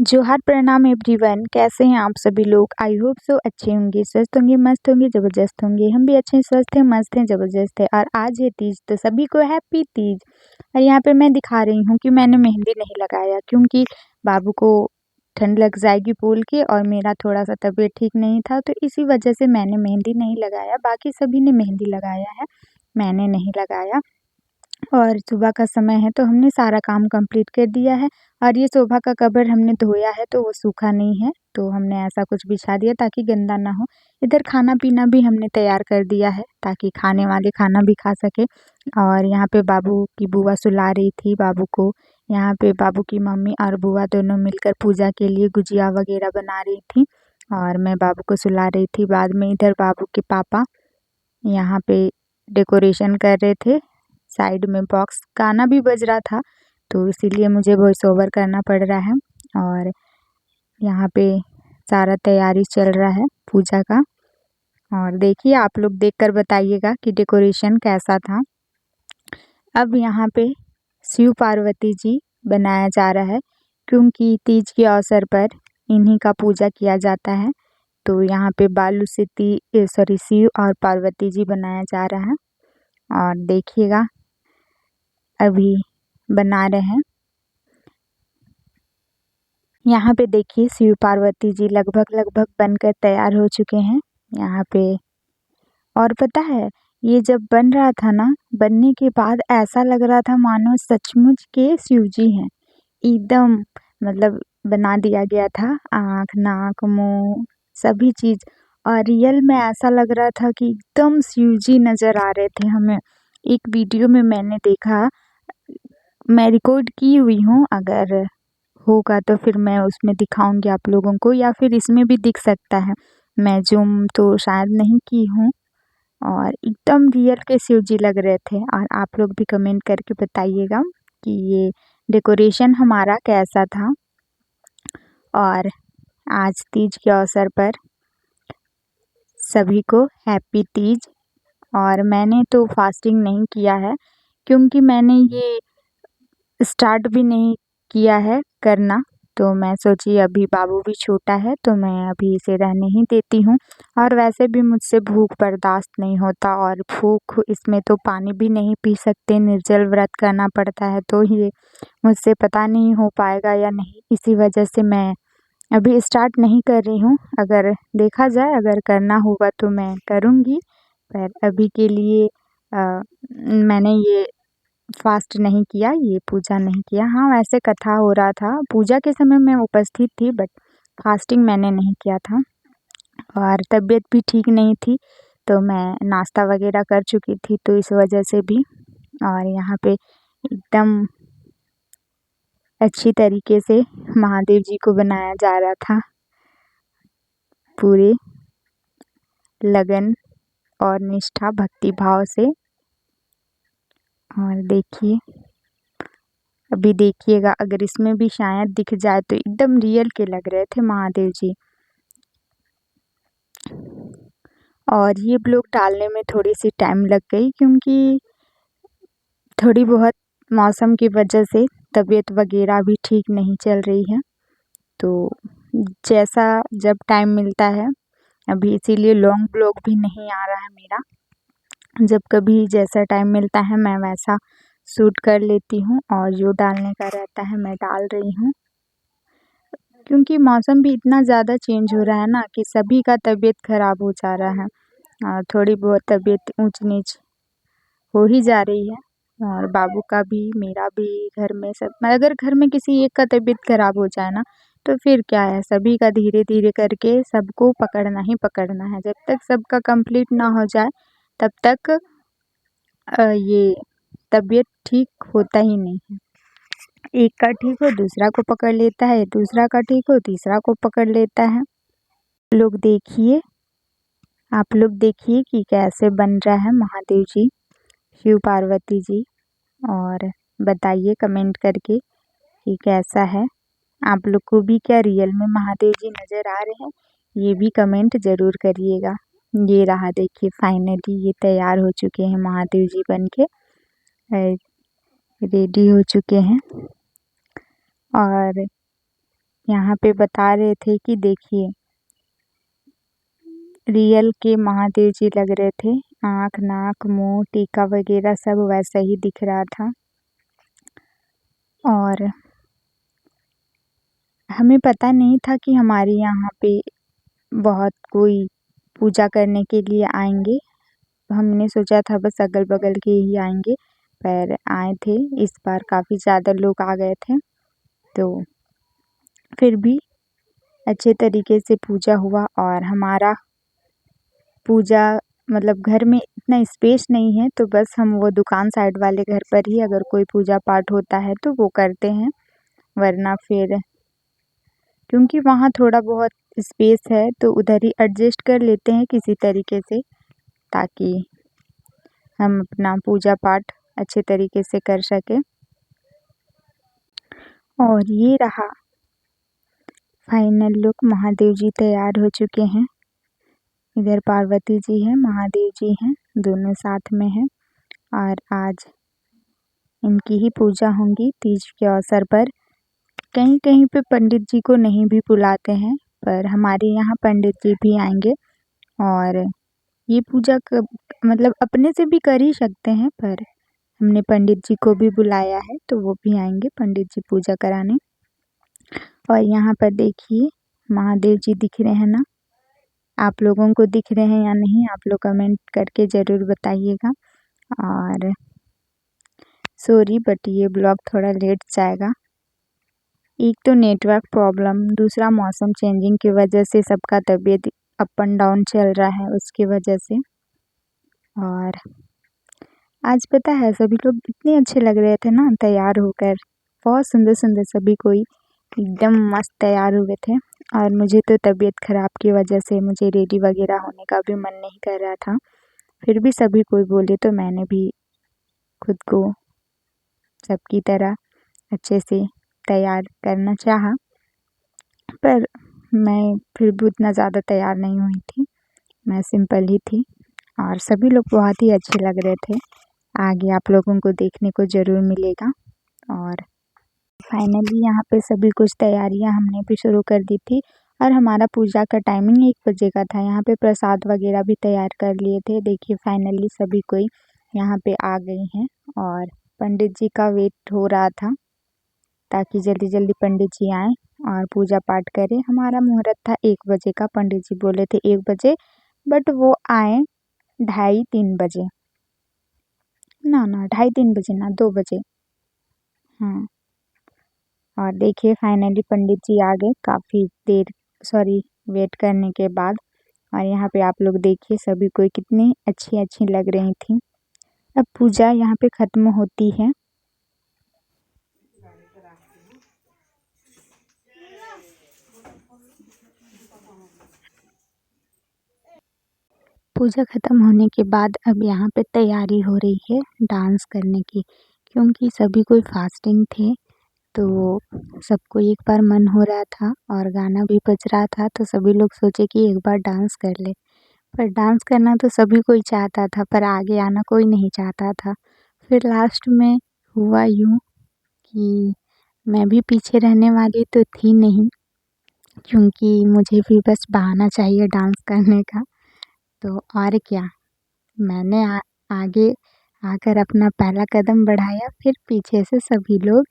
जोहार प्रणाम एवरीवन, कैसे हैं आप सभी लोग। आई होप सो अच्छे होंगे, स्वस्थ होंगे, मस्त होंगे, ज़बरदस्त होंगे। हम भी अच्छे हैं, स्वस्थ हैं, मस्त हैं, ज़बरदस्त है। और आज है तीज, तो सभी को हैप्पी तीज। और यहाँ पे मैं दिखा रही हूँ कि मैंने मेहंदी नहीं लगाया क्योंकि बाबू को ठंड लग जाएगी बोल के, और मेरा थोड़ा सा तबीयत ठीक नहीं था, तो इसी वजह से मैंने मेहंदी नहीं लगाया। बाकी सभी ने मेहंदी लगाया है, मैंने नहीं लगाया। और सुबह का समय है तो हमने सारा काम कंप्लीट कर दिया है। और ये सोफ़ा का कवर हमने धोया है तो वो सूखा नहीं है, तो हमने ऐसा कुछ बिछा दिया ताकि गंदा ना हो। इधर खाना-पीना भी हमने तैयार कर दिया है ताकि खाने वाले खाना भी खा सकें। और यहाँ पे बाबू की बुआ सुला रही थी बाबू को। यहाँ पे बाबू की मम्मी और बुआ दोनों मिलकर पूजा के लिए गुजिया वगैरह बना रही थी और मैं बाबू को सुला रही थी। बाद में इधर बाबू के पापा यहाँ पे डेकोरेशन कर रहे थे। साइड में बॉक्स गाना भी बज रहा था, तो इसीलिए मुझे वॉइस ओवर करना पड़ रहा है। और यहाँ पे सारा तैयारी चल रहा है पूजा का। और देखिए, आप लोग देखकर बताइएगा कि डेकोरेशन कैसा था। अब यहाँ पे शिव पार्वती जी बनाया जा रहा है क्योंकि तीज के अवसर पर इन्हीं का पूजा किया जाता है। तो यहाँ पे बालू से शिव और पार्वती जी बनाया जा रहा है। और देखिएगा, अभी बना रहे हैं। यहाँ पे देखिए, शिव पार्वती जी लगभग बनकर तैयार हो चुके हैं यहाँ पे। और पता है, ये जब बन रहा था ना, बनने के बाद ऐसा लग रहा था मानो सचमुच के शिव जी हैं एकदम। मतलब बना दिया गया था, आँख, नाक, मुंह, सभी चीज़। और रियल में ऐसा लग रहा था कि एकदम शिव जी नज़र आ रहे थे हमें। एक वीडियो में मैंने देखा, मैं रिकॉर्ड की हुई हूँ, अगर होगा तो फिर मैं उसमें दिखाऊंगी आप लोगों को, या फिर इसमें भी दिख सकता है। मैं जूम तो शायद नहीं की हूँ। और एकदम रियल के शिव जी लग रहे थे। और आप लोग भी कमेंट करके बताइएगा कि ये डेकोरेशन हमारा कैसा था। और आज तीज के अवसर पर सभी को हैप्पी तीज। और मैंने तो फास्टिंग नहीं किया है क्योंकि मैंने ये स्टार्ट भी नहीं किया है करना। तो मैं सोची अभी बाबू भी छोटा है तो मैं अभी इसे रहने ही देती हूँ। और वैसे भी मुझसे भूख बर्दाश्त नहीं होता, और भूख इसमें तो पानी भी नहीं पी सकते, निर्जल व्रत करना पड़ता है, तो ये मुझसे पता नहीं हो पाएगा या नहीं। इसी वजह से मैं अभी स्टार्ट नहीं कर रही हूँ। अगर देखा जाए, अगर करना होगा तो मैं करूँगी, पर अभी के लिए मैंने ये फास्ट नहीं किया, ये पूजा नहीं किया। हाँ, वैसे कथा हो रहा था, पूजा के समय मैं उपस्थित थी, बट फास्टिंग मैंने नहीं किया था। और तबीयत भी ठीक नहीं थी, तो मैं नाश्ता वगैरह कर चुकी थी, तो इस वजह से भी। और यहाँ पे एकदम अच्छी तरीके से महादेव जी को बनाया जा रहा था, पूरे लगन और निष्ठा भक्ति भाव से। और देखिए, अभी देखिएगा, अगर इसमें भी शायद दिख जाए तो एकदम रियल के लग रहे थे महादेव जी। और ये ब्लॉग डालने में थोड़ी सी टाइम लग गई क्योंकि थोड़ी बहुत मौसम की वजह से तबीयत वगैरह भी ठीक नहीं चल रही है। तो जैसा जब टाइम मिलता है, अभी इसीलिए लॉन्ग ब्लॉग भी नहीं आ रहा है मेरा। जब कभी जैसा टाइम मिलता है मैं वैसा शूट कर लेती हूँ, और जो डालने का रहता है मैं डाल रही हूँ। क्योंकि मौसम भी इतना ज़्यादा चेंज हो रहा है ना कि सभी का तबीयत ख़राब हो जा रहा है, और थोड़ी बहुत तबीयत ऊंच नीच हो ही जा रही है। और बाबू का भी, मेरा भी, घर में सब। अगर घर में किसी एक का तबीयत ख़राब हो जाए ना, तो फिर क्या है, सभी का धीरे धीरे करके सबको पकड़ना ही पकड़ना है। जब तक सबका कंप्लीट ना हो जाए तब तक ये तबीयत ठीक होता ही नहीं है। एक का ठीक हो दूसरा को पकड़ लेता है, दूसरा का ठीक हो तीसरा को पकड़ लेता है। लोग देखिए, आप लोग देखिए कि कैसे बन रहा है महादेव जी, शिव पार्वती जी। और बताइए कमेंट करके कि कैसा है। आप लोग को भी क्या रियल में महादेव जी नज़र आ रहे हैं, ये भी कमेंट ज़रूर करिएगा। ये रहा, देखिए फाइनली ये तैयार हो चुके हैं महादेव जी बन के, रेडी हो चुके हैं। और यहाँ पे बता रहे थे कि देखिए रियल के महादेव जी लग रहे थे। आँख, नाक, मुंह, टीका वगैरह सब वैसा ही दिख रहा था। और हमें पता नहीं था कि हमारे यहाँ पे बहुत कोई पूजा करने के लिए आएंगे। हमने सोचा था बस अगल-बगल के ही आएंगे, पर आए थे इस बार काफ़ी ज़्यादा लोग आ गए थे। तो फिर भी अच्छे तरीके से पूजा हुआ। और हमारा पूजा मतलब घर में इतना स्पेस नहीं है, तो बस हम वो दुकान साइड वाले घर पर ही अगर कोई पूजा पाठ होता है तो वो करते हैं, वरना फिर क्योंकि वहाँ थोड़ा बहुत स्पेस है तो उधर ही एडजस्ट कर लेते हैं किसी तरीके से, ताकि हम अपना पूजा पाठ अच्छे तरीके से कर सकें। और ये रहा फाइनल लुक। महादेव जी तैयार हो चुके हैं। इधर पार्वती जी हैं, महादेव जी हैं, दोनों साथ में हैं। और आज इनकी ही पूजा होंगी तीज के अवसर पर। कहीं कहीं पे पंडित जी को नहीं भी बुलाते हैं, पर हमारे यहाँ पंडित जी भी आएंगे। और ये पूजा मतलब अपने से भी कर ही सकते हैं, पर हमने पंडित जी को भी बुलाया है तो वो भी आएंगे पंडित जी पूजा कराने। और यहाँ पर देखिए महादेव जी दिख रहे हैं ना, आप लोगों को दिख रहे हैं या नहीं आप लोग कमेंट करके ज़रूर बताइएगा। और सॉरी बट ये ब्लॉग थोड़ा लेट जाएगा। एक तो नेटवर्क प्रॉब्लम, दूसरा मौसम चेंजिंग की वजह से सबका तबीयत अप एंड डाउन चल रहा है उसकी वजह से। और आज पता है सभी लोग इतने अच्छे लग रहे थे ना तैयार होकर, बहुत सुंदर सुंदर सभी कोई एकदम मस्त तैयार हुए थे। और मुझे तो तबीयत ख़राब की वजह से मुझे रेडी वगैरह होने का भी मन नहीं कर रहा था, फिर भी सभी कोई बोले तो मैंने भी खुद को सबकी तरह अच्छे से तैयार करना चाहा। पर मैं फिर भी उतना ज़्यादा तैयार नहीं हुई थी, मैं सिंपल ही थी। और सभी लोग बहुत ही अच्छे लग रहे थे। आगे आप लोगों को देखने को ज़रूर मिलेगा। और फाइनली यहाँ पे सभी कुछ तैयारियाँ हमने भी शुरू कर दी थी। और हमारा पूजा का टाइमिंग 1 बजे का था। यहाँ पे प्रसाद वगैरह भी तैयार कर लिए थे। देखिए फाइनली सभी कोई यहाँ पे आ गए हैं। और पंडित जी का वेट हो रहा था ताकि जल्दी जल्दी पंडित जी आएँ और पूजा पाठ करें। हमारा मुहूर्त था 1 बजे का, पंडित जी बोले थे 1 बजे, बट वो आए 2:30-3 बजे। ना 2:30-3 बजे ना 2 बजे। हाँ। और देखिए फाइनली पंडित जी आ गए काफ़ी देर वेट करने के बाद। और यहाँ पे आप लोग देखिए सभी कोई कितनी अच्छी अच्छी लग रही थी। अब पूजा यहाँ पे ख़त्म होती है। पूजा ख़त्म होने के बाद अब यहाँ पे तैयारी हो रही है डांस करने की, क्योंकि सभी कोई फास्टिंग थे तो सबको एक बार मन हो रहा था और गाना भी बज रहा था, तो सभी लोग सोचे कि एक बार डांस कर ले। पर डांस करना तो सभी कोई चाहता था, पर आगे आना कोई नहीं चाहता था। फिर लास्ट में हुआ यूँ कि मैं भी पीछे रहने वाली तो थी नहीं, क्योंकि मुझे भी बस बहाना चाहिए डांस करने का। तो और क्या, मैंने आगे आकर अपना पहला कदम बढ़ाया, फिर पीछे से सभी लोग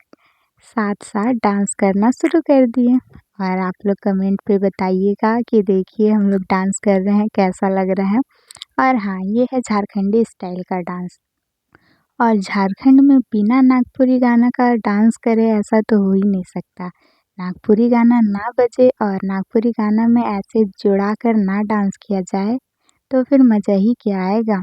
साथ साथ डांस करना शुरू कर दिए। और आप लोग कमेंट पे बताइएगा कि देखिए हम लोग डांस कर रहे हैं कैसा लग रहा है। और हाँ, ये है झारखंडी स्टाइल का डांस। और झारखंड में बिना नागपुरी गाना का डांस करे ऐसा तो हो ही नहीं सकता। नागपुरी गाना ना बजे और नागपुरी गाना में ऐसे जुड़ा कर ना डांस किया जाए तो फिर मज़ा ही क्या आएगा।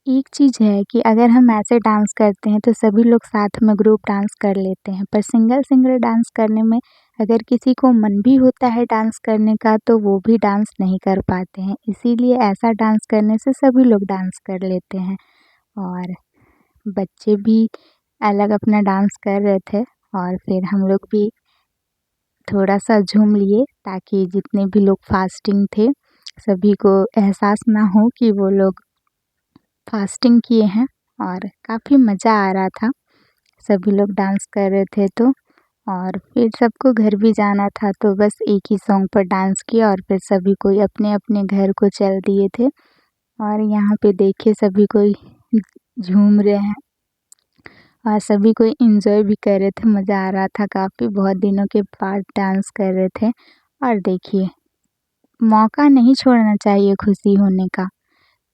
एक चीज़ है कि अगर हम ऐसे डांस करते हैं तो सभी लोग साथ में ग्रुप डांस कर लेते हैं, पर सिंगल सिंगल डांस करने में अगर किसी को मन भी होता है डांस करने का तो वो भी डांस नहीं कर पाते हैं। इसीलिए ऐसा डांस करने से सभी लोग डांस कर लेते हैं। और बच्चे भी अलग अपना डांस कर रहे थे और फिर हम लोग भी थोड़ा सा झूम लिए, ताकि जितने भी लोग फास्टिंग थे सभी को एहसास ना हो कि वो लोग फास्टिंग किए हैं। और काफ़ी मज़ा आ रहा था, सभी लोग डांस कर रहे थे तो। और फिर सबको घर भी जाना था तो बस एक ही सॉन्ग पर डांस किया और फिर सभी कोई अपने-अपने घर को चल दिए थे। और यहाँ पे देखिए सभी कोई झूम रहे हैं और सभी कोई एंजॉय भी कर रहे थे, मज़ा आ रहा था काफ़ी, बहुत दिनों के बाद डांस कर रहे थे। और देखिए, मौका नहीं छोड़ना चाहिए खुशी होने का,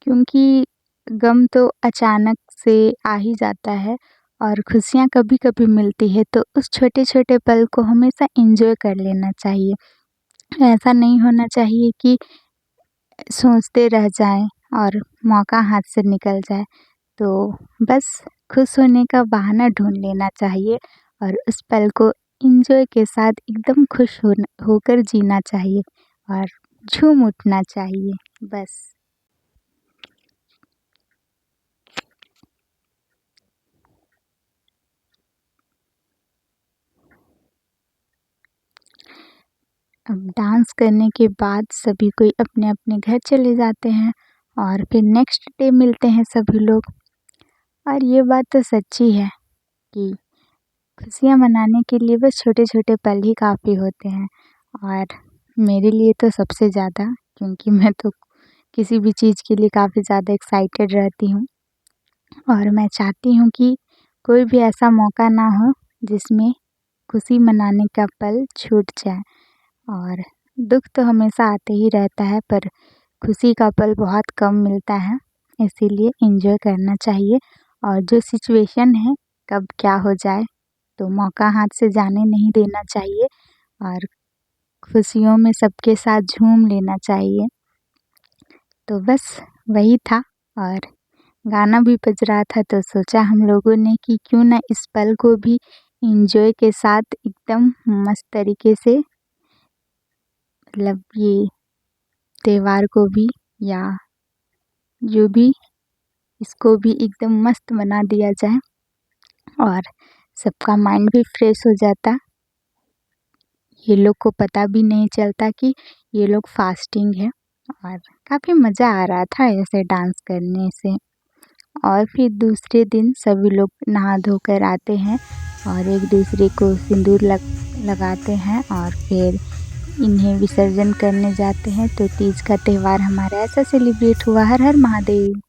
क्योंकि गम तो अचानक से आ ही जाता है और खुशियाँ कभी-कभी मिलती है, तो उस छोटे-छोटे पल को हमेशा एंजॉय कर लेना चाहिए। ऐसा नहीं होना चाहिए कि सोचते रह जाएँ और मौका हाथ से निकल जाए। तो बस खुश होने का बहाना ढूँढ लेना चाहिए और उस पल को एन्जॉय के साथ एकदम खुश होकर जीना चाहिए और झूम उठना चाहिए, बस। अब डांस करने के बाद सभी कोई अपने-अपने घर चले जाते हैं और फिर नेक्स्ट डे मिलते हैं सभी लोग। और ये बात तो सच्ची है कि खुशियाँ मनाने के लिए बस छोटे-छोटे पल ही काफ़ी होते हैं और मेरे लिए तो सबसे ज़्यादा, क्योंकि मैं तो किसी भी चीज़ के लिए काफ़ी ज़्यादा एक्साइटेड रहती हूँ और मैं चाहती हूँ कि कोई भी ऐसा मौका ना हो जिसमें खुशी मनाने का पल छूट जाए। और दुःख तो हमेशा आते ही रहता है, पर खुशी का पल बहुत कम मिलता है, इसीलिए एन्जॉय करना चाहिए और जो सिचुएशन है कब क्या हो जाए तो मौका हाथ से जाने नहीं देना चाहिए और खुशियों में सबके साथ झूम लेना चाहिए। तो बस वही था और गाना भी बज रहा था तो सोचा हम लोगों ने कि क्यों ना इस पल को भी एन्जॉय के साथ एकदम मस्त तरीके से, मतलब ये त्योहार को भी या जो भी, इसको भी एकदम मस्त बना दिया जाए और सबका माइंड भी फ्रेश हो जाता। ये लोग को पता भी नहीं चलता कि ये लोग फास्टिंग है और काफ़ी मज़ा आ रहा था ऐसे डांस करने से। और फिर दूसरे दिन सभी लोग नहा धोकर आते हैं और एक दूसरे को सिंदूर लगाते हैं और फिर इन्हें विसर्जन करने जाते हैं। तो तीज का त्यौहार हमारा ऐसा सेलिब्रेट हुआ। हर हर महादेव।